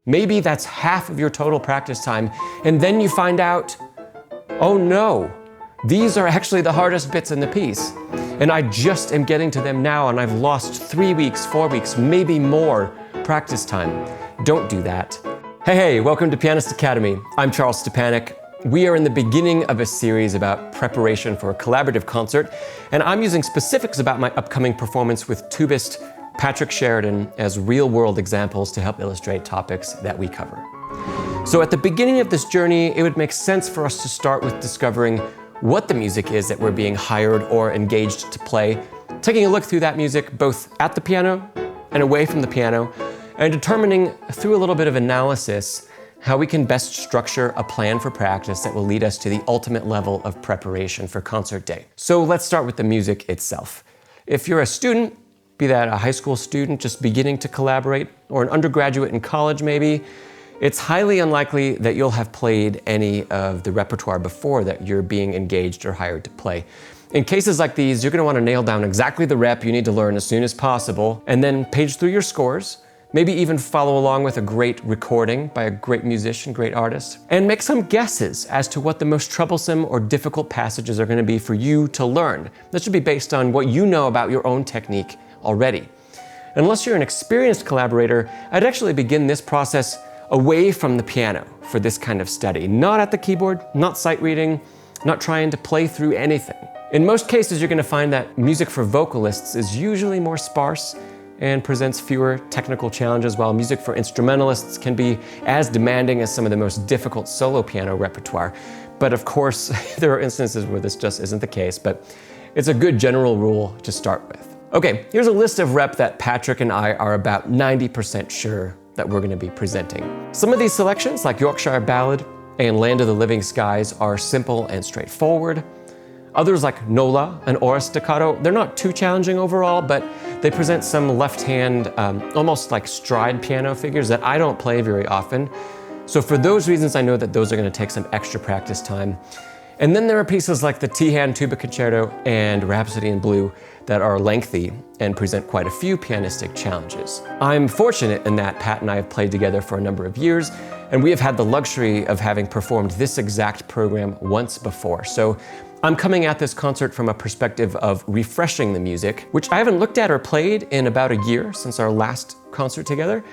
Maybe that's half of your total practice time, and then you find out, oh no, these are actually the hardest bits in the piece, and I just am getting to them now, and I've lost 3 weeks, 4 weeks, maybe more practice time. Don't do that. Hey, welcome to Pianist Academy. I'm Charles Szczepanek. We are in the beginning of a series about preparation for a collaborative concert, and I'm using specifics about my upcoming performance with tubist Patrick Sheridan as real-world examples to help illustrate topics that we cover. So at the beginning of this journey, it would make sense for us to start with discovering what the music is that we're being hired or engaged to play, taking a look through that music both at the piano and away from the piano, and determining through a little bit of analysis how we can best structure a plan for practice that will lead us to the ultimate level of preparation for concert day. So let's start with the music itself. If you're a student, be that a high school student just beginning to collaborate, or an undergraduate in college maybe, it's highly unlikely that you'll have played any of the repertoire before that you're being engaged or hired to play. In cases like these, you're going to want to nail down exactly the rep you need to learn as soon as possible, and then page through your scores, maybe even follow along with a great recording by a great musician, great artist, and make some guesses as to what the most troublesome or difficult passages are going to be for you to learn. That should be based on what you know about your own technique already. Unless you're an experienced collaborator, I'd actually begin this process away from the piano for this kind of study. Not at the keyboard, not sight reading, not trying to play through anything. In most cases, you're going to find that music for vocalists is usually more sparse and presents fewer technical challenges, while music for instrumentalists can be as demanding as some of the most difficult solo piano repertoire. But of course, there are instances where this just isn't the case, but it's a good general rule to start with. Okay, here's a list of rep that Patrick and I are about 90% sure that we're going to be presenting. Some of these selections, like Yorkshire Ballad and Land of the Living Skies, are simple and straightforward. Others, like Nola and Ora Staccato, they're not too challenging overall, but they present some left-hand, almost like stride piano figures that I don't play very often. So for those reasons, I know that those are going to take some extra practice time. And then there are pieces like the T-hand Tuba Concerto and Rhapsody in Blue that are lengthy and present quite a few pianistic challenges. I'm fortunate in that Pat and I have played together for a number of years, and we have had the luxury of having performed this exact program once before. So I'm coming at this concert from a perspective of refreshing the music, which I haven't looked at or played in about a year since our last concert together,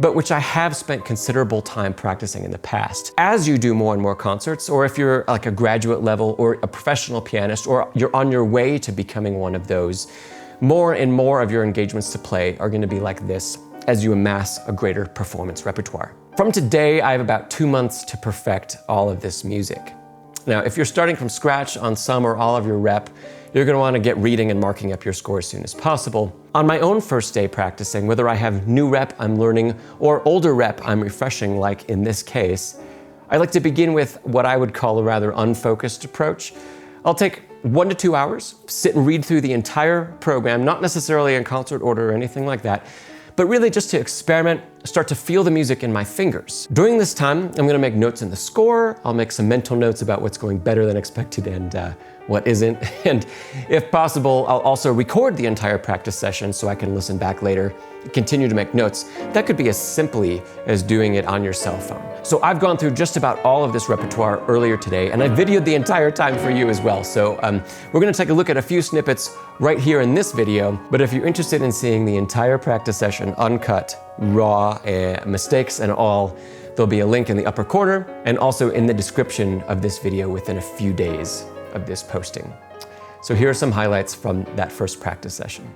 but which I have spent considerable time practicing in the past. As you do more and more concerts, or if you're like a graduate level or a professional pianist, or you're on your way to becoming one of those, more and more of your engagements to play are going to be like this as you amass a greater performance repertoire. From today, I have about 2 months to perfect all of this music. Now, if you're starting from scratch on some or all of your rep, you're going to want to get reading and marking up your score as soon as possible. On my own first day practicing, whether I have new rep I'm learning or older rep I'm refreshing, like in this case, I like to begin with what I would call a rather unfocused approach. I'll take 1 to 2 hours, sit and read through the entire program, not necessarily in concert order or anything like that, but really just to experiment, start to feel the music in my fingers. During this time, I'm going to make notes in the score. I'll make some mental notes about what's going better than expected and what isn't. And if possible, I'll also record the entire practice session so I can listen back later and continue to make notes. That could be as simply as doing it on your cell phone. So I've gone through just about all of this repertoire earlier today, and I videoed the entire time for you as well. So we're going to take a look at a few snippets right here in this video, but if you're interested in seeing the entire practice session uncut, raw, mistakes and all, there'll be a link in the upper corner and also in the description of this video within a few days of this posting. So here are some highlights from that first practice session.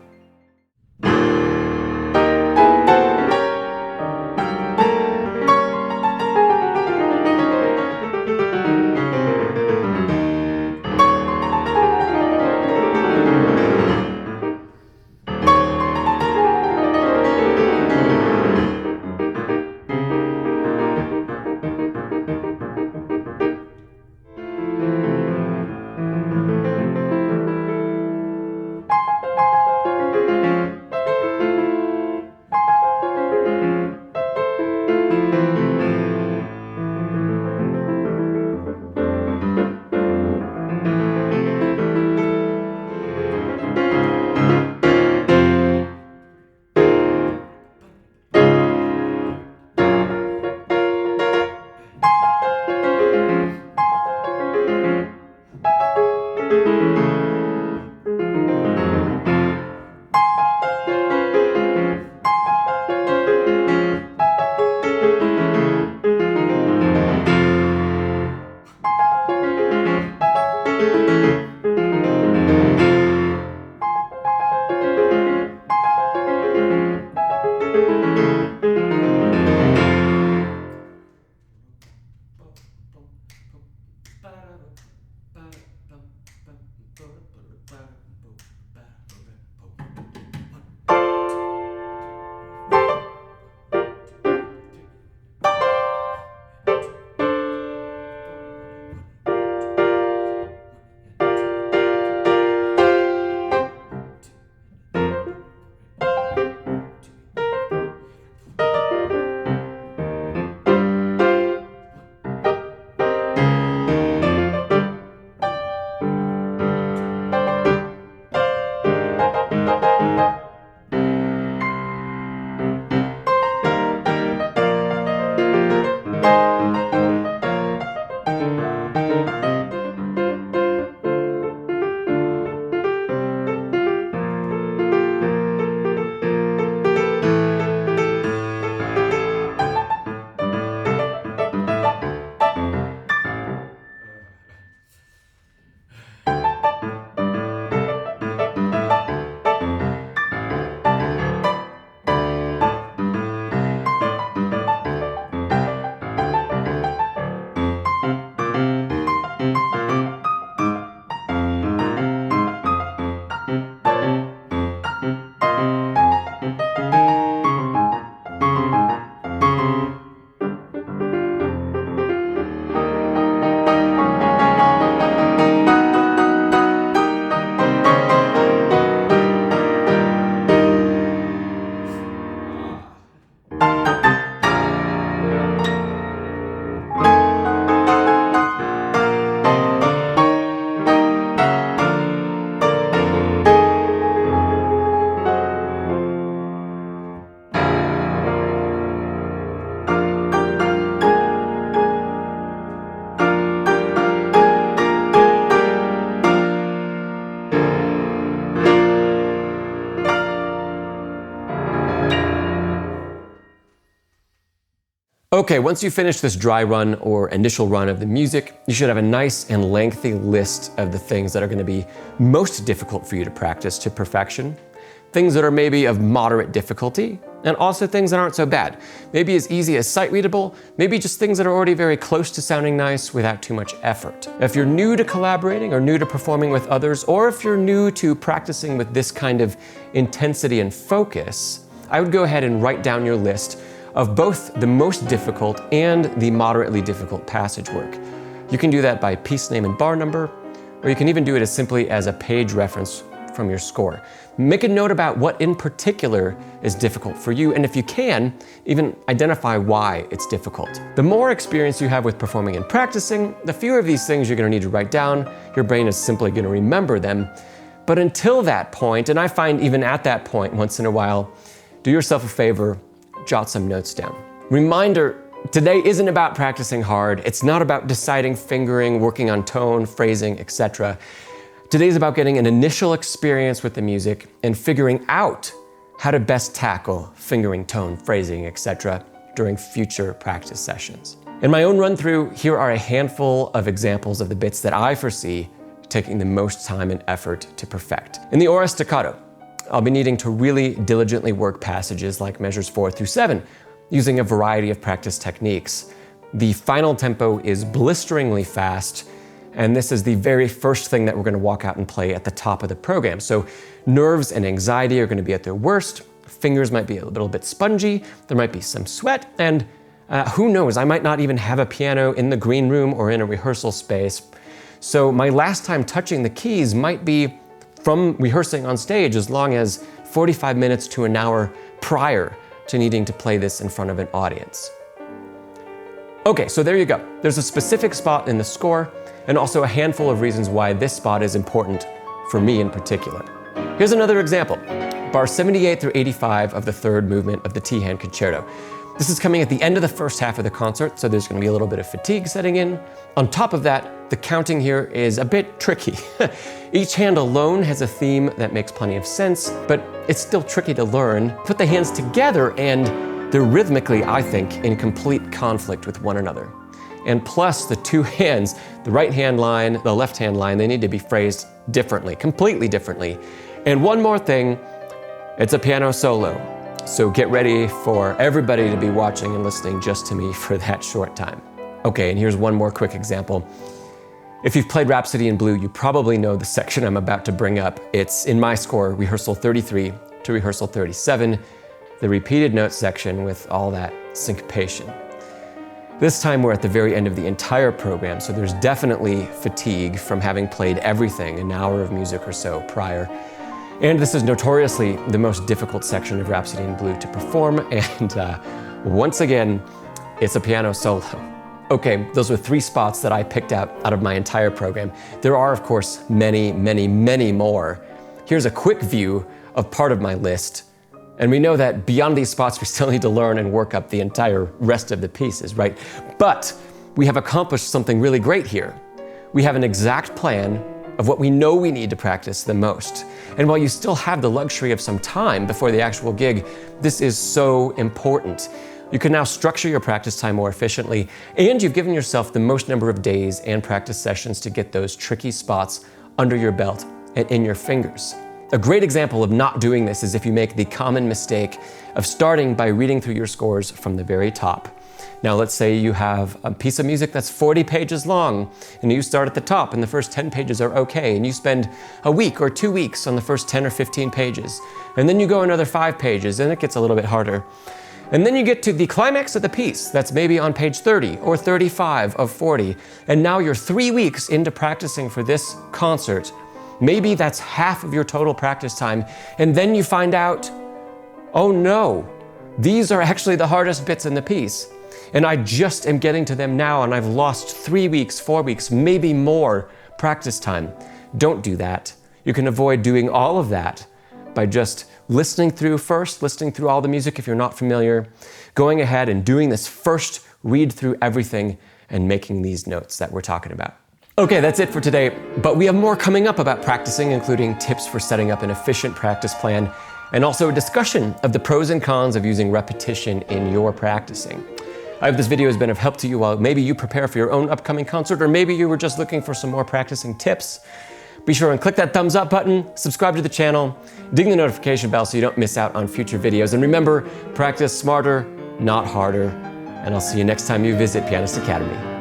Okay, once you finish this dry run or initial run of the music, you should have a nice and lengthy list of the things that are going to be most difficult for you to practice to perfection, things that are maybe of moderate difficulty, and also things that aren't so bad. Maybe as easy as sight readable, maybe just things that are already very close to sounding nice without too much effort. If you're new to collaborating or new to performing with others, or if you're new to practicing with this kind of intensity and focus, I would go ahead and write down your list of both the most difficult and the moderately difficult passage work. You can do that by piece name and bar number, or you can even do it as simply as a page reference from your score. Make a note about what in particular is difficult for you, and if you can, even identify why it's difficult. The more experience you have with performing and practicing, the fewer of these things you're going to need to write down. Your brain is simply going to remember them. But until that point, and I find even at that point once in a while, do yourself a favor, jot some notes down. Reminder, today isn't about practicing hard. It's not about deciding fingering, working on tone, phrasing, etc. Today's about getting an initial experience with the music and figuring out how to best tackle fingering, tone, phrasing, etc. during future practice sessions. In my own run through, here are a handful of examples of the bits that I foresee taking the most time and effort to perfect. In the aura staccato, I'll be needing to really diligently work passages like measures 4 through 7, using a variety of practice techniques. The final tempo is blisteringly fast, and this is the very first thing that we're going to walk out and play at the top of the program. So nerves and anxiety are going to be at their worst, fingers might be a little bit spongy, there might be some sweat, and who knows, I might not even have a piano in the green room or in a rehearsal space. So my last time touching the keys might be from rehearsing on stage as long as 45 minutes to an hour prior to needing to play this in front of an audience. Okay, so there you go. There's a specific spot in the score and also a handful of reasons why this spot is important for me in particular. Here's another example, bar 78 through 85 of the third movement of the T-hand concerto. This is coming at the end of the first half of the concert, so there's going to be a little bit of fatigue setting in. On top of that, the counting here is a bit tricky. Each hand alone has a theme that makes plenty of sense, but it's still tricky to learn. Put the hands together and they're rhythmically, I think, in complete conflict with one another. And plus the two hands, the right hand line, the left hand line, they need to be phrased differently, completely differently. And one more thing, it's a piano solo. So get ready for everybody to be watching and listening just to me for that short time. Okay, and here's one more quick example. If you've played Rhapsody in Blue, you probably know the section I'm about to bring up. It's in my score, rehearsal 33 to rehearsal 37, the repeated note section with all that syncopation. This time we're at the very end of the entire program, so there's definitely fatigue from having played everything, an hour of music or so prior. And this is notoriously the most difficult section of Rhapsody in Blue to perform, and once again, it's a piano solo. Okay, those were 3 spots that I picked out of my entire program. There are, of course, many, many, many more. Here's a quick view of part of my list, and we know that beyond these spots, we still need to learn and work up the entire rest of the pieces, right? But we have accomplished something really great here. We have an exact plan of what we know we need to practice the most. And while you still have the luxury of some time before the actual gig, this is so important. You can now structure your practice time more efficiently, and you've given yourself the most number of days and practice sessions to get those tricky spots under your belt and in your fingers. A great example of not doing this is if you make the common mistake of starting by reading through your scores from the very top. Now let's say you have a piece of music that's 40 pages long, and you start at the top and the first 10 pages are okay, and you spend a week or 2 weeks on the first 10 or 15 pages. And then you go another 5 pages and it gets a little bit harder. And then you get to the climax of the piece that's maybe on page 30 or 35 of 40, and now you're 3 weeks into practicing for this concert. Maybe that's half of your total practice time, and then you find out, oh no, these are actually the hardest bits in the piece. And I just am getting to them now, and I've lost 3 weeks, 4 weeks, maybe more practice time. Don't do that. You can avoid doing all of that by just listening through all the music if you're not familiar, going ahead and doing this first read through everything and making these notes that we're talking about. Okay, that's it for today, but we have more coming up about practicing, including tips for setting up an efficient practice plan, and also a discussion of the pros and cons of using repetition in your practicing. I hope this video has been of help to you while maybe you prepare for your own upcoming concert, or maybe you were just looking for some more practicing tips. Be sure and click that thumbs up button, subscribe to the channel, ding the notification bell so you don't miss out on future videos. And remember, practice smarter, not harder. And I'll see you next time you visit Pianist Academy.